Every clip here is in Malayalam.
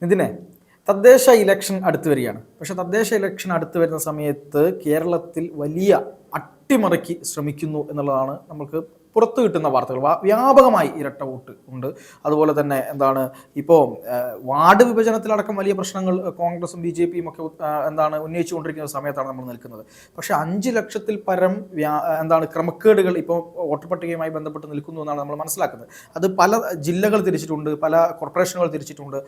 ഇതിനെ തദ്ദേശ ഇലക്ഷൻ അടുത്ത് വരികയാണ്. പക്ഷെ തദ്ദേശ ഇലക്ഷൻ അടുത്ത് വരുന്ന സമയത്ത് കേരളത്തിൽ വലിയ അട്ടിമറിക്ക് ശ്രമിക്കുന്നു എന്നുള്ളതാണ് നമുക്ക് പുറത്തു കിട്ടുന്ന വാർത്തകൾ. വ്യാപകമായി ഇരട്ട വോട്ട് ഉണ്ട്. അതുപോലെ തന്നെ ഇപ്പോൾ വാർഡ് വിഭജനത്തിലടക്കം വലിയ പ്രശ്നങ്ങൾ കോൺഗ്രസും BJPയും ഒക്കെ ഉന്നയിച്ചുകൊണ്ടിരിക്കുന്ന സമയത്താണ് നമ്മൾ നിൽക്കുന്നത്. പക്ഷേ 5 ലക്ഷത്തിൽ പരം ക്രമക്കേടുകൾ ഇപ്പോൾ വോട്ടർ പട്ടികയുമായി ബന്ധപ്പെട്ട് നിൽക്കുന്നു എന്നാണ് നമ്മൾ മനസ്സിലാക്കുന്നത്. അത് പല ജില്ലകൾ തിരിച്ചിട്ടുണ്ട്, പല കോർപ്പറേഷനുകൾ തിരിച്ചിട്ടുണ്ട്.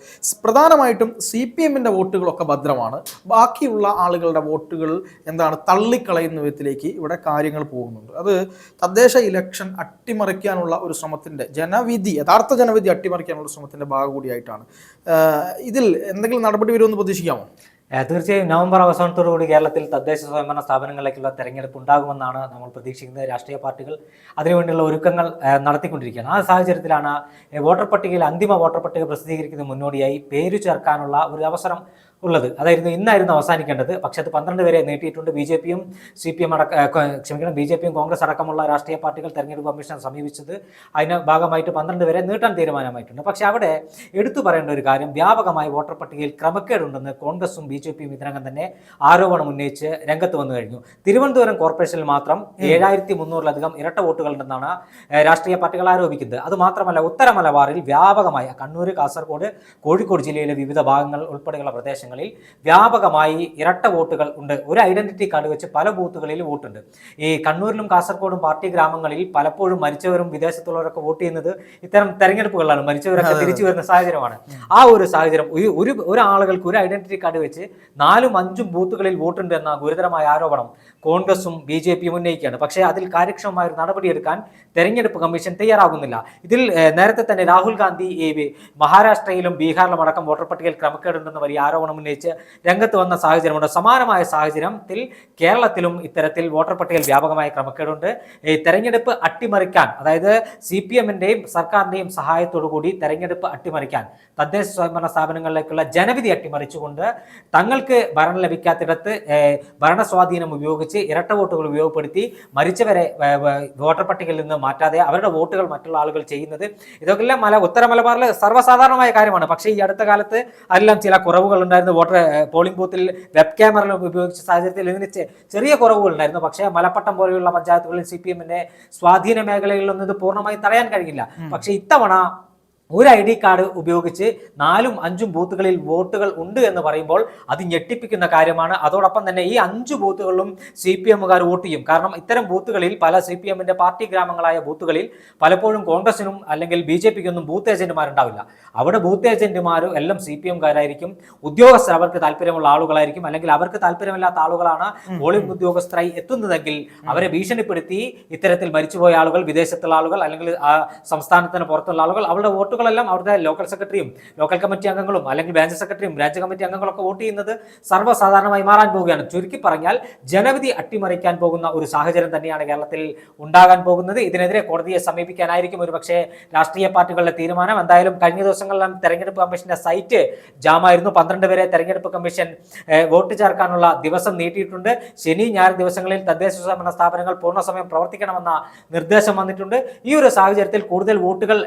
പ്രധാനമായിട്ടും CPMൻ്റെ വോട്ടുകളൊക്കെ ഭദ്രമാണ്. ബാക്കിയുള്ള ആളുകളുടെ വോട്ടുകൾ തള്ളിക്കളയുന്ന വിധത്തിലേക്ക് ഇവിടെ കാര്യങ്ങൾ പോകുന്നുണ്ട്. അത് തദ്ദേശ ഇലക്ഷൻ അട്ടിമറിക്കാനുള്ള ഒരു ശ്രമത്തിൻ്റെ യഥാർത്ഥ ജനവിധി അട്ടിമറിക്കാനുള്ള ശ്രമത്തിൻ്റെ ഭാഗം കൂടിയായിട്ടാണ്. ഇതിൽ എന്തെങ്കിലും നടപടി വരുമെന്ന് പ്രതീക്ഷിക്കാമോ? തീർച്ചയായും നവംബർ അവസാനത്തോടുകൂടി കേരളത്തിൽ തദ്ദേശ സ്വയംഭരണ സ്ഥാപനങ്ങളിലേക്കുള്ള തെരഞ്ഞെടുപ്പ് ഉണ്ടാകുമെന്നാണ് നമ്മൾ പ്രതീക്ഷിക്കുന്നത്. രാഷ്ട്രീയ പാർട്ടികൾ അതിനുവേണ്ടിയുള്ള ഒരുക്കങ്ങൾ നടത്തിക്കൊണ്ടിരിക്കുകയാണ്. ആ സാഹചര്യത്തിലാണ് വോട്ടർ പട്ടികയിൽ അന്തിമ വോട്ടർ പട്ടിക പ്രസിദ്ധീകരിക്കുന്നതിന് മുന്നോടിയായി പേര് ചേർക്കാനുള്ള ഒരു അവസരം ഉള്ളത്. ഇന്നായിരുന്നു അവസാനിക്കേണ്ടത്. പക്ഷെ അത് 12 വരെ നീട്ടിയിട്ടുണ്ട്. BJPയും കോൺഗ്രസ് അടക്കമുള്ള രാഷ്ട്രീയ പാർട്ടികൾ തെരഞ്ഞെടുപ്പ് കമ്മീഷനെ സമീപിച്ചത് അതിന് ഭാഗമായിട്ട് 12 വരെ നീട്ടാൻ തീരുമാനമായിട്ടുണ്ട്. പക്ഷെ അവിടെ എടുത്തു പറയേണ്ട ഒരു കാര്യം, വ്യാപകമായി വോട്ടർ പട്ടികയിൽ ക്രമക്കേടുണ്ടെന്ന് കോൺഗ്രസും BJPയും ഇതിനകം തന്നെ ആരോപണം ഉന്നയിച്ച് രംഗത്ത് വന്നു കഴിഞ്ഞു. തിരുവനന്തപുരം കോർപ്പറേഷനിൽ മാത്രം 7300-ലധികം ഇരട്ട വോട്ടുകളുണ്ടെന്നാണ് രാഷ്ട്രീയ പാർട്ടികൾ ആരോപിക്കുന്നത്. അതുമാത്രമല്ല, ഉത്തര മലബാറിൽ വ്യാപകമായി കണ്ണൂർ, കാസർഗോഡ്, കോഴിക്കോട് ജില്ലയിലെ വിവിധ ഭാഗങ്ങൾ ഉൾപ്പെടെയുള്ള പ്രദേശങ്ങളിൽ വ്യാപകമായി ഇരട്ട വോട്ടുകൾ ഉണ്ട്. ഒരു ഐഡന്റിറ്റി കാർഡ് വെച്ച് പല ബൂത്തുകളിൽ വോട്ടുണ്ട്. ഈ കണ്ണൂരിലും കാസർഗോഡും പാർട്ടി ഗ്രാമങ്ങളിൽ പലപ്പോഴും മരിച്ചവരും വിദേശത്തുള്ളവരൊക്കെ വോട്ട് ചെയ്യുന്നത് ഇത്തരം തെരഞ്ഞെടുപ്പുകളിലാണ്. മരിച്ചവരൊക്കെ തിരിച്ചു വരുന്ന സാഹചര്യമാണ്. ആ ഒരു സാഹചര്യം ഒരാളുകൾക്ക് ഒരു ഐഡന്റിറ്റി കാർഡ് വെച്ച് 4-5 ബൂത്തുകളിൽ വോട്ടുണ്ട് എന്ന ഗുരുതരമായ ആരോപണം കോൺഗ്രസും BJPയും ഉന്നയിക്കുകയാണ്. പക്ഷേ അതിൽ കാര്യക്ഷമമായ ഒരു നടപടിയെടുക്കാൻ തെരഞ്ഞെടുപ്പ് കമ്മീഷൻ തയ്യാറാകുന്നില്ല. ഇതിൽ നേരത്തെ തന്നെ രാഹുൽ ഗാന്ധി മഹാരാഷ്ട്രയിലും ബീഹാറിലും അടക്കം വോട്ടർ പട്ടികയിൽ ക്രമക്കേടുണ്ടെന്ന് വലിയ ആരോപണം ഉന്നയിച്ച് രംഗത്ത് വന്ന സാഹചര്യമുണ്ട്. സമാനമായ സാഹചര്യത്തിൽ കേരളത്തിലും ഇത്തരത്തിൽ വോട്ടർ പട്ടികയിൽ വ്യാപകമായ ക്രമക്കേടുണ്ട്. തെരഞ്ഞെടുപ്പ് അട്ടിമറിക്കാൻ, അതായത് CPMന്റെയും സർക്കാരിന്റെയും സഹായത്തോടു കൂടി തെരഞ്ഞെടുപ്പ് അട്ടിമറിക്കാൻ, തദ്ദേശ സ്വയംഭരണ സ്ഥാപനങ്ങളിലേക്കുള്ള ജനവിധി അട്ടിമറിച്ചുകൊണ്ട് തങ്ങൾക്ക് ഭരണം ലഭിക്കാത്തിടത്ത് ഭരണസ്വാധീനം ഉപയോഗിച്ച് ഇരട്ട വോട്ടുകൾ ഉപയോഗപ്പെടുത്തി മരിച്ചവരെ വോട്ടർ പട്ടികയിൽ നിന്ന് മാറ്റാതെ അവരുടെ വോട്ടുകൾ മറ്റുള്ള ആളുകൾ ചെയ്യുന്നത്, ഇതൊക്കെല്ലാം ഉത്തര മലബാറിൽ സർവ്വസാധാരണമായ കാര്യമാണ്. പക്ഷേ ഈ അടുത്ത കാലത്ത് അതിലെല്ലാം ചില കുറവുകൾ ഉണ്ടായിരുന്നു. പോളിംഗ് ബൂത്തിൽ വെബ് ക്യാമറ ഉപയോഗിച്ച സാഹചര്യത്തിൽ ഇതിന് ചെറിയ കുറവുകൾ ഉണ്ടായിരുന്നു. പക്ഷേ മലപ്പട്ടം പോലെയുള്ള പഞ്ചായത്തുകളിൽ CPMന്റെ സ്വാധീന മേഖലകളിലൊന്നും ഇത് പൂർണ്ണമായി തടയാൻ കഴിഞ്ഞില്ല. പക്ഷേ ഇത്തവണ ഒരു ID കാർഡ് ഉപയോഗിച്ച് 4-5 ബൂത്തുകളിൽ വോട്ടുകൾ ഉണ്ട് എന്ന് പറയുമ്പോൾ അത് ഞെട്ടിപ്പിക്കുന്ന കാര്യമാണ്. അതോടൊപ്പം തന്നെ ഈ 5 ബൂത്തുകളിലും CPMകാർ വോട്ട് ചെയ്യും. കാരണം ഇത്തരം ബൂത്തുകളിൽ പല CPMന്റെ പാർട്ടി ഗ്രാമങ്ങളായ ബൂത്തുകളിൽ പലപ്പോഴും കോൺഗ്രസിനും അല്ലെങ്കിൽ BJPക്കൊന്നും ബൂത്ത് ഏജന്റുമാരുണ്ടാവില്ല. അവിടെ ബൂത്ത് ഏജന്റുമാരും എല്ലാം CPMകാരായിരിക്കും. ഉദ്യോഗസ്ഥർ അവർക്ക് താല്പര്യമുള്ള ആളുകളായിരിക്കും, അല്ലെങ്കിൽ അവർക്ക് താല്പര്യമില്ലാത്ത ആളുകളാണ് പോളിംഗ് ഉദ്യോഗസ്ഥരായി എത്തുന്നതെങ്കിൽ അവരെ ഭീഷണിപ്പെടുത്തി ഇത്തരത്തിൽ മരിച്ചുപോയ ആളുകൾ, വിദേശത്തുള്ള ആളുകൾ, അല്ലെങ്കിൽ സംസ്ഥാനത്തിന് പുറത്തുള്ള ആളുകൾ അവരുടെ വോട്ടുകളെല്ലാം അവരുടെ ലോക്കൽ സെക്രട്ടറിയും ലോക്കൽ കമ്മിറ്റി അംഗങ്ങളും അല്ലെങ്കിൽ ബ്രാഞ്ച് സെക്രട്ടറിയും ബ്രാഞ്ച് കമ്മിറ്റി അംഗങ്ങളൊക്കെ വോട്ട് ചെയ്യുന്നത് സർവ്വസാധാരണമായി മാറാൻ പോവുകയാണ്. ചുരുക്കി പറഞ്ഞാൽ ജനവിധി അട്ടിമറിക്കാൻ പോകുന്ന ഒരു സാഹചര്യം തന്നെയാണ് കേരളത്തിൽ ഉണ്ടാകാൻ പോകുന്നത്. ഇതിനെതിരെ കോടതിയെ സമീപിക്കാനായിരിക്കും ഒരുപക്ഷെ രാഷ്ട്രീയ പാർട്ടികളുടെ തീരുമാനം. എന്തായാലും കഴിഞ്ഞ ദിവസങ്ങളിലും തെരഞ്ഞെടുപ്പ് കമ്മീഷന്റെ സൈറ്റ് ജാമായിരുന്നു. 12 വരെ തെരഞ്ഞെടുപ്പ് കമ്മീഷൻ വോട്ട് ചേർക്കാനുള്ള ദിവസം നീട്ടിയിട്ടുണ്ട്. ശനി, ഞായർ ദിവസങ്ങളിൽ തദ്ദേശ സ്വയംഭരണ സ്ഥാപനങ്ങൾ പൂർണ്ണസമയം പ്രവർത്തിക്കണമെന്ന നിർദ്ദേശം വന്നിട്ടുണ്ട്. ഈ ഒരു സാഹചര്യത്തിൽ കൂടുതൽ വോട്ടുകൾ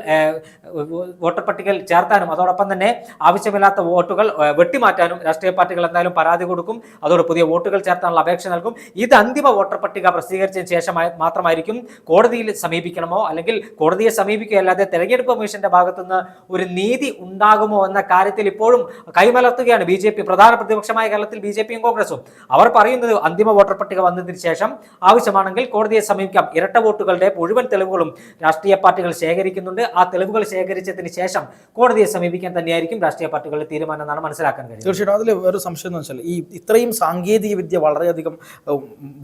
വോട്ടർ പട്ടികയിൽ ചേർത്താനും അതോടൊപ്പം തന്നെ ആവശ്യമില്ലാത്ത വോട്ടുകൾ വെട്ടിമാറ്റാനും രാഷ്ട്രീയ പാർട്ടികൾ എന്തായാലും പരാതി കൊടുക്കും. അതോടെ പുതിയ വോട്ടുകൾ ചേർത്താനുള്ള അപേക്ഷ നൽകും. ഇത് അന്തിമ വോട്ടർ പട്ടിക പ്രസിദ്ധീകരിച്ചതിന് ശേഷം മാത്രമായിരിക്കും കോടതിയിൽ സമീപിക്കണമോ അല്ലെങ്കിൽ കോടതിയെ സമീപിക്കുകയല്ലാതെ തെരഞ്ഞെടുപ്പ് കമ്മീഷന്റെ ഭാഗത്തുനിന്ന് ഒരു നീതി ഉണ്ടാകുമോ എന്ന കാര്യത്തിൽ ഇപ്പോഴും കൈമലർത്തുകയാണ് BJP. പ്രധാന പ്രതിപക്ഷമായ കേരളത്തിൽ BJPയും കോൺഗ്രസും അവർ പറയുന്നത് അന്തിമ വോട്ടർ പട്ടിക വന്നതിന് ശേഷം ആവശ്യമാണെങ്കിൽ കോടതിയെ സമീപിക്കാം. ഇരട്ട വോട്ടുകളുടെ മുഴുവൻ തെളിവുകളും രാഷ്ട്രീയ പാർട്ടികൾ ശേഖരിക്കുന്നുണ്ട്. ആ തെളിവുകൾ ശേഖരിച്ചതിന് ശേഷം കോടതിയെ സമീപിക്കാൻ തന്നെയായിരിക്കും രാഷ്ട്രീയ പാർട്ടികളുടെ തീരുമാനം എന്നാണ് മനസ്സിലാക്കാൻ കഴിയും. തീർച്ചയായിട്ടും അതിൽ വേറെ സംശയം എന്ന് വെച്ചാൽ ഇത്രയും സാങ്കേതിക വിദ്യ വളരെയധികം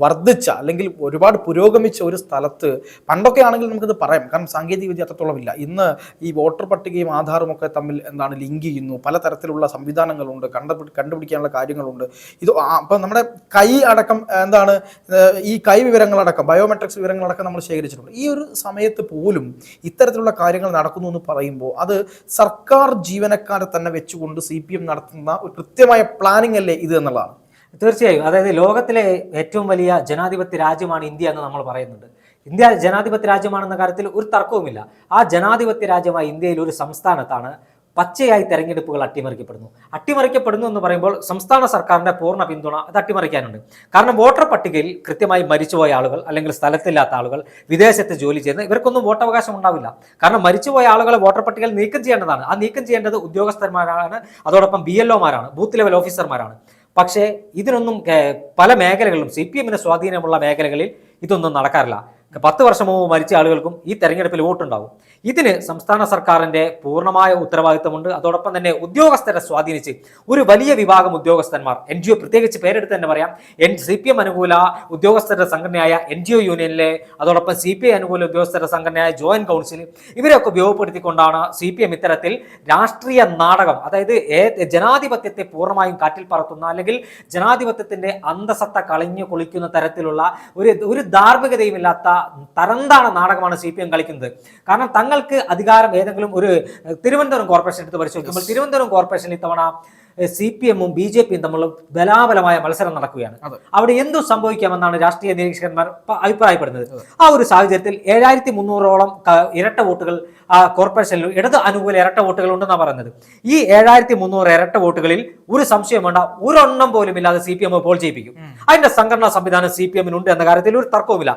വർദ്ധിച്ച അല്ലെങ്കിൽ ഒരുപാട് പുരോഗമിച്ച ഒരു സ്ഥലത്ത് പണ്ടൊക്കെ ആണെങ്കിൽ നമുക്കിത് പറയാം, കാരണം സാങ്കേതിക വിദ്യ അത്രത്തോളം ഇല്ല. ഇന്ന് ഈ വോട്ടർ പട്ടികയും ആധാറും ഒക്കെ തമ്മിൽ ലിങ്ക് ചെയ്യുന്നു. പലതരത്തിലുള്ള സംവിധാനങ്ങളുണ്ട്, കണ്ടുപിടിക്കാനുള്ള കാര്യങ്ങളുണ്ട്. ഇത് അപ്പം നമ്മുടെ കൈ അടക്കം ഈ കൈ വിവരങ്ങളടക്കം ബയോമെട്രിക്സ് വിവരങ്ങളടക്കം നമ്മൾ ശേഖരിച്ചിട്ടുണ്ട്. ഈ ഒരു സമയത്ത് പോലും ഇത്തരത്തിലുള്ള കാര്യങ്ങൾ നടക്കുന്നു എന്ന് പറയുമ്പോൾ അത് സർക്കാർ ജീവനക്കാരെ തന്നെ വെച്ചുകൊണ്ട് CPM നടത്തുന്ന ഒരു കൃത്യമായ പ്ലാനിങ് അല്ലേ ഇത് എന്നുള്ളതാണ്. തീർച്ചയായും. അതായത് ലോകത്തിലെ ഏറ്റവും വലിയ ജനാധിപത്യ രാജ്യമാണ് ഇന്ത്യ എന്ന് നമ്മൾ പറയുന്നുണ്ട്. ഇന്ത്യ ജനാധിപത്യ രാജ്യമാണെന്ന കാര്യത്തിൽ ഒരു തർക്കവുമില്ല. ആ ജനാധിപത്യ രാജ്യമായ ഇന്ത്യയിൽ ഒരു സംസ്ഥാനത്താണ് പച്ചയായി തെരഞ്ഞെടുപ്പുകൾ അട്ടിമറിക്കപ്പെടുന്നു എന്ന് പറയുമ്പോൾ സംസ്ഥാന സർക്കാരിന്റെ പൂർണ്ണ പിന്തുണ അത് അട്ടിമറിക്കാനുണ്ട്. കാരണം വോട്ടർ പട്ടികയിൽ കൃത്യമായി മരിച്ചുപോയ ആളുകൾ അല്ലെങ്കിൽ സ്ഥലത്തില്ലാത്ത ആളുകൾ, വിദേശത്ത് ജോലി ചെയ്യുന്ന ഇവർക്കൊന്നും വോട്ടവകാശം ഉണ്ടാവില്ല. കാരണം മരിച്ചുപോയ ആളുകളെ വോട്ടർ പട്ടികയിൽ നീക്കം ചെയ്യേണ്ടതാണ്. ആ നീക്കം ചെയ്യേണ്ടത് ഉദ്യോഗസ്ഥന്മാരാണ്, അതോടൊപ്പം BLOമാരാണ്, ബൂത്ത് ലെവൽ ഓഫീസർമാരാണ്. പക്ഷേ ഇതിനൊന്നും പല മേഖലകളിലും CPMന് സ്വാധീനമുള്ള മേഖലകളിൽ ഇതൊന്നും നടക്കാറില്ല. 10 വർഷം മുമ്പ് മരിച്ച ആളുകൾക്കും ഈ തെരഞ്ഞെടുപ്പിൽ വോട്ടുണ്ടാവും. ഇതിന് സംസ്ഥാന സർക്കാരിന്റെ പൂർണ്ണമായ ഉത്തരവാദിത്തമുണ്ട്. അതോടൊപ്പം തന്നെ ഉദ്യോഗസ്ഥരെ സ്വാധീനിച്ച് ഒരു വലിയ വിഭാഗം ഉദ്യോഗസ്ഥന്മാർ, NGO പ്രത്യേകിച്ച് പേരെടുത്ത് തന്നെ പറയാം, CPM അനുകൂല ഉദ്യോഗസ്ഥരുടെ സംഘടനയായ NGO യൂണിയനിലെ, അതോടൊപ്പം CPI അനുകൂല ഉദ്യോഗസ്ഥരുടെ സംഘടനയായ ജോയിന്റ് കൗൺസിൽ, ഇവരെയൊക്കെ ഉപയോഗപ്പെടുത്തിക്കൊണ്ടാണ് CPM ഇത്തരത്തിൽ രാഷ്ട്രീയ നാടകം, അതായത് ജനാധിപത്യത്തെ പൂർണ്ണമായും കാറ്റിൽ പറത്തുന്ന അല്ലെങ്കിൽ ജനാധിപത്യത്തിന്റെ അന്തസത്ത കളഞ്ഞു കുളിക്കുന്ന തരത്തിലുള്ള ഒരു ധാർമ്മികതയും ഇല്ലാത്ത തരംതാണ നാടകമാണ് CPM കളിക്കുന്നത്. കാരണം തങ്ങൾക്ക് അധികാരം ഏതെങ്കിലും ഒരു തിരുവനന്തപുരം കോർപ്പറേഷൻ എടുത്ത് പരിശോധിക്കുമ്പോൾ തിരുവനന്തപുരം കോർപ്പറേഷൻ ഇത്തവണ CPMഉം BJPയും തമ്മിലുള്ള ബലാബലമായ മത്സരം നടക്കുകയാണ്. അവിടെ എന്തു സംഭവിക്കാമെന്നാണ് രാഷ്ട്രീയ നിരീക്ഷകന്മാർ അഭിപ്രായപ്പെടുന്നത്. ആ ഒരു സാഹചര്യത്തിൽ 7300ഓളം ഇരട്ട വോട്ടുകൾ ആ കോർപ്പറേഷനിൽ ഇടത് അനുകൂല ഇരട്ട വോട്ടുകൾ ഉണ്ടെന്നാണ് പറയുന്നത്. ഈ 7300 ഇരട്ട വോട്ടുകളിൽ ഒരു സംശയം വേണ്ട, ഒരെണ്ണം പോലും ഇല്ലാതെ CPM പോൾ ചെയ്യിപ്പിക്കും. അതിന്റെ സംഘടനാ സംവിധാനം CPMനുണ്ട് എന്ന കാര്യത്തിൽ ഒരു തർക്കവുമില്ല.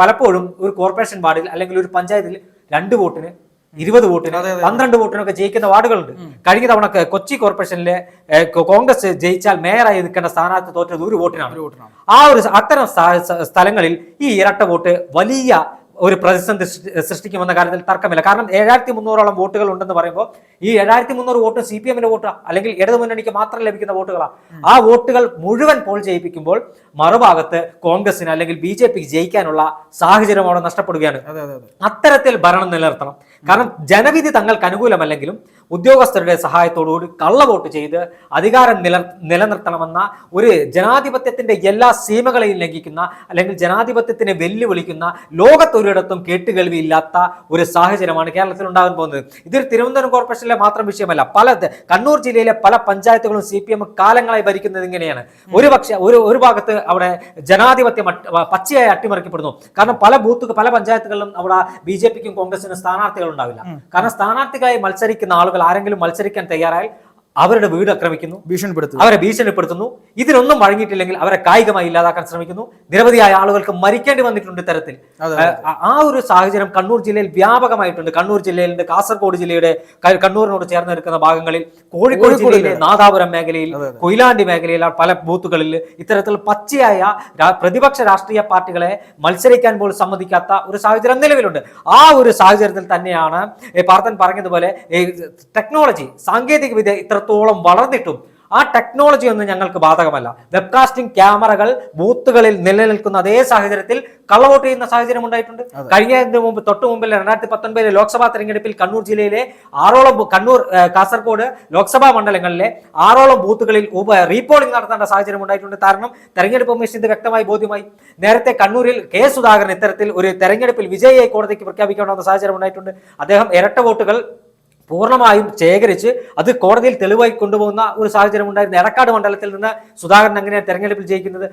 പലപ്പോഴും ഒരു കോർപ്പറേഷൻ വാർഡിൽ അല്ലെങ്കിൽ ഒരു പഞ്ചായത്തിൽ 2 വോട്ടിന് 20 വോട്ടിന് 12 വോട്ടിനൊക്കെ ജയിക്കുന്ന വാർഡുകളുണ്ട്. കഴിഞ്ഞ തവണ കൊച്ചി കോർപ്പറേഷനിലെ കോൺഗ്രസ് ജയിച്ചാൽ മേയറായി നിൽക്കേണ്ട സ്ഥാനാർത്ഥി തോറ്റത് 1 വോട്ടിനാണ്. അത്തരം സ്ഥലങ്ങളിൽ ഈ ഇരട്ട വോട്ട് വലിയ ഒരു പ്രതിസന്ധി സൃഷ്ടിക്കുമെന്ന കാര്യത്തിൽ തർക്കമില്ല. കാരണം 7300ഓളം വോട്ടുകൾ ഉണ്ടെന്ന് പറയുമ്പോൾ ഈ 7300 വോട്ട് CPMന്റെ വോട്ടാണ്, അല്ലെങ്കിൽ ഇടതുമുന്നണിക്ക് മാത്രം ലഭിക്കുന്ന വോട്ടുകളാണ്. ആ വോട്ടുകൾ മുഴുവൻ പോൾ ചെയ്യിപ്പിക്കുമ്പോൾ മറുഭാഗത്ത് കോൺഗ്രസിന് അല്ലെങ്കിൽ BJPക്ക് ജയിക്കാനുള്ള സാഹചര്യം അവിടെ നഷ്ടപ്പെടുകയാണ്. അത്തരത്തിൽ ഭരണം നിലനിർത്തണം. കാരണം ജനവിധി തങ്ങൾക്ക് അനുകൂലമല്ലെങ്കിലും ഉദ്യോഗസ്ഥരുടെ സഹായത്തോടുകൂടി കള്ളവോട്ട് ചെയ്ത് അധികാരം നിലനിർത്തണമെന്ന ഒരു ജനാധിപത്യത്തിന്റെ എല്ലാ സീമകളെയും ലംഘിക്കുന്ന അല്ലെങ്കിൽ ജനാധിപത്യത്തിനെ വെല്ലുവിളിക്കുന്ന ലോകത്തൊരിടത്തും കേട്ടുകേൾവിയില്ലാത്ത ഒരു സാഹചര്യമാണ് കേരളത്തിൽ ഉണ്ടാകാൻ പോകുന്നത്. ഇതൊരു തിരുവനന്തപുരം കോർപ്പറേഷനിലെ മാത്രം വിഷയമല്ല. കണ്ണൂർ ജില്ലയിലെ പല പഞ്ചായത്തുകളും CPM കാലങ്ങളായി ഭരിക്കുന്നത് ഇങ്ങനെയാണ്. ഒരു ഭാഗത്ത് അവിടെ ജനാധിപത്യം പച്ചയായി അട്ടിമറിക്കപ്പെടുന്നു. കാരണം പല പഞ്ചായത്തുകളിലും അവിടെ BJPക്കും കോൺഗ്രസിനും സ്ഥാനാർത്ഥികൾ ഉണ്ടാവില്ല. കാരണം സ്ഥാനാർത്ഥികളായി മത്സരിക്കുന്ന ആളുകൾ ആരെങ്കിലും മത്സരിക്കാൻ തയ്യാറായാൽ അവരുടെ വീട് ആക്രമിക്കുന്നു, അവരെ ഭീഷണിപ്പെടുത്തുന്നു. ഇതിനൊന്നും വഴങ്ങിയിട്ടില്ലെങ്കിൽ അവരെ കായികമായി ഇല്ലാതാക്കാൻ ശ്രമിക്കുന്നു. നിരവധിയായ ആളുകൾക്ക് മരിക്കേണ്ടി വന്നിട്ടുണ്ട് ഇത്തരത്തിൽ. ആ ഒരു സാഹചര്യം കണ്ണൂർ ജില്ലയിൽ വ്യാപകമായിട്ടുണ്ട്. കണ്ണൂർ ജില്ലയിലുണ്ട്, കാസർഗോഡ് ജില്ലയുടെ കണ്ണൂരിനോട് ചേർന്ന് നിൽക്കുന്ന ഭാഗങ്ങളിൽ, കോഴിക്കോട് ജില്ലയിലെ നാദാപുരം മേഖലയിൽ, കൊയിലാണ്ടി മേഖലയിൽ പല ബൂത്തുകളിൽ ഇത്തരത്തിൽ പച്ചയായ പ്രതിപക്ഷ രാഷ്ട്രീയ പാർട്ടികളെ മത്സരിക്കാൻ പോലും സമ്മതിക്കാത്ത ഒരു സാഹചര്യം നിലവിലുണ്ട്. ആ ഒരു സാഹചര്യത്തിൽ തന്നെയാണ് പാർത്ഥൻ പറഞ്ഞതുപോലെ ടെക്നോളജി, സാങ്കേതിക വിദ്യ ഇത്രത്തോളം വളർന്നിട്ടും ആ ടെക്നോളജി ഒന്നും ഞങ്ങൾക്ക് ബാധകമല്ല. വെബ്കാസ്റ്റിംഗ് ക്യാമറകൾ ബൂത്തുകളിൽ നിലനിൽക്കുന്ന അതേ സാഹചര്യത്തിൽ കള്ളവോട്ട് ചെയ്യുന്ന സാഹചര്യം ഉണ്ടായിട്ടുണ്ട്. തൊട്ടു മുമ്പിൽ 2019 ലോക്സഭാ തെരഞ്ഞെടുപ്പിൽ കണ്ണൂർ ജില്ലയിലെ കാസർഗോഡ് ലോക്സഭാ മണ്ഡലങ്ങളിലെ 6ഓളം ബൂത്തുകളിൽ റീപോളിംഗ് നടത്തേണ്ട സാഹചര്യം ഉണ്ടായിട്ടുണ്ട്. കാരണം തെരഞ്ഞെടുപ്പ് കമ്മീഷൻ ഇത് വ്യക്തമായി ബോധ്യമായി. നേരത്തെ കണ്ണൂരിൽ K. സുധാകരൻ ഇത്തരത്തിൽ ഒരു തെരഞ്ഞെടുപ്പിൽ വിജയിയായി കോടതിക്ക് പ്രഖ്യാപിക്കേണ്ട സാഹചര്യം ഉണ്ടായിട്ടുണ്ട്. അദ്ദേഹം ഇരട്ട വോട്ടുകൾ പൂർണ്ണമായും ശേഖരിച്ച് അത് കോടതിയിൽ തെളിവായി കൊണ്ടുപോകുന്ന ഒരു സാഹചര്യം ഉണ്ടായിരുന്നു. എടക്കാട് മണ്ഡലത്തിൽ നിന്ന് സുധാകരൻ എങ്ങനെയാണ് തെരഞ്ഞെടുപ്പിൽ ജയിക്കുന്നത്?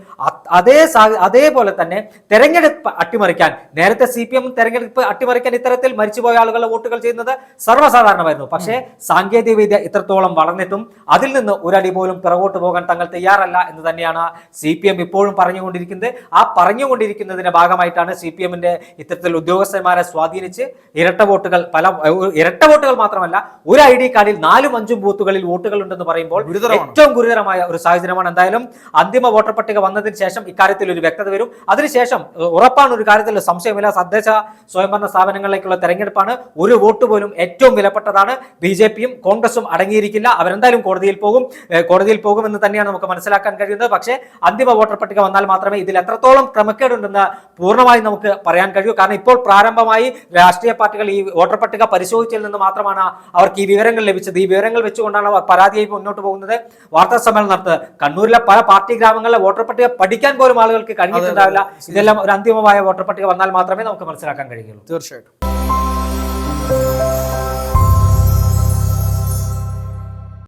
അതേപോലെ തന്നെ തെരഞ്ഞെടുപ്പ് അട്ടിമറിക്കാൻ നേരത്തെ CPM തെരഞ്ഞെടുപ്പ് അട്ടിമറിക്കാൻ ഇത്തരത്തിൽ മരിച്ചുപോയ ആളുകളുടെ വോട്ടുകൾ ചെയ്യുന്നത് സർവ്വസാധാരണമായിരുന്നു. പക്ഷേ സാങ്കേതിക വിദ്യ ഇത്രത്തോളം വളർന്നിട്ടും അതിൽ നിന്ന് ഒരടി പോലും പിറകോട്ട് പോകാൻ തങ്ങൾ തയ്യാറല്ല എന്ന് തന്നെയാണ് CPM ഇപ്പോഴും പറഞ്ഞുകൊണ്ടിരിക്കുന്നത്. ആ പറഞ്ഞുകൊണ്ടിരിക്കുന്നതിന്റെ ഭാഗമായിട്ടാണ് CPMന്റെ ഇത്തരത്തിൽ ഉദ്യോഗസ്ഥന്മാരെ സ്വാധീനിച്ച് ഇരട്ട വോട്ടുകൾ മാത്രം ഒരു ID കാർഡിൽ 4-5 ബൂത്തുകളിൽ വോട്ടുകൾ ഉണ്ടെന്ന് പറയുമ്പോൾ ഏറ്റവും ഗുരുതരമായ ഒരു സാഹചര്യമാണ്. എന്തായാലും അന്തിമ വോട്ടർ പട്ടിക വന്നതിന് ശേഷം ഇക്കാര്യത്തിൽ ഒരു വ്യക്തത വരും. അതിനുശേഷം ഉറപ്പാണ്, ഒരു കാര്യത്തിൽ സംശയമില്ല, തദ്ദേശ സ്വയംഭരണ സ്ഥാപനങ്ങളിലേക്കുള്ള തെരഞ്ഞെടുപ്പാണ്. ഒരു വോട്ട് പോലും ഏറ്റവും വിലപ്പെട്ടതാണ്. BJPയും കോൺഗ്രസും അടങ്ങിയിരിക്കില്ല. അവരെന്തായാലും കോടതിയിൽ പോകുമെന്ന് തന്നെയാണ് നമുക്ക് മനസ്സിലാക്കാൻ കഴിയുന്നത്. പക്ഷേ അന്തിമ വോട്ടർ പട്ടിക വന്നാൽ മാത്രമേ ഇതിൽ എത്രത്തോളം ക്രമക്കേടുണ്ടെന്ന് പൂർണ്ണമായി നമുക്ക് പറയാൻ കഴിയൂ. കാരണം ഇപ്പോൾ പ്രാരംഭമായി രാഷ്ട്രീയ പാർട്ടികൾ ഈ വോട്ടർ പട്ടിക പരിശോധിച്ചതിൽ നിന്ന് മാത്രമാണ് അവർക്ക് ഈ വിവരങ്ങൾ ലഭിച്ചത്. ഈ വിവരങ്ങൾ വെച്ചുകൊണ്ടാണ് അവർ പരാതിയായി മുന്നോട്ട് പോകുന്നത്. വാർത്താ സമ്മേളനം നടത്തുന്നത് കണ്ണൂരിലെ പല പാർട്ടി ഗ്രാമങ്ങളിലെ വോട്ടർ പട്ടിക പഠിക്കാൻ പോലും ആളുകൾക്ക് കഴിഞ്ഞിട്ടുണ്ടാവില്ല. ഇതെല്ലാം ഒരു അന്തിമമായ വോട്ടർ പട്ടിക വന്നാൽ മാത്രമേ നമുക്ക് മനസ്സിലാക്കാൻ കഴിയുള്ളൂ. തീർച്ചയായിട്ടും.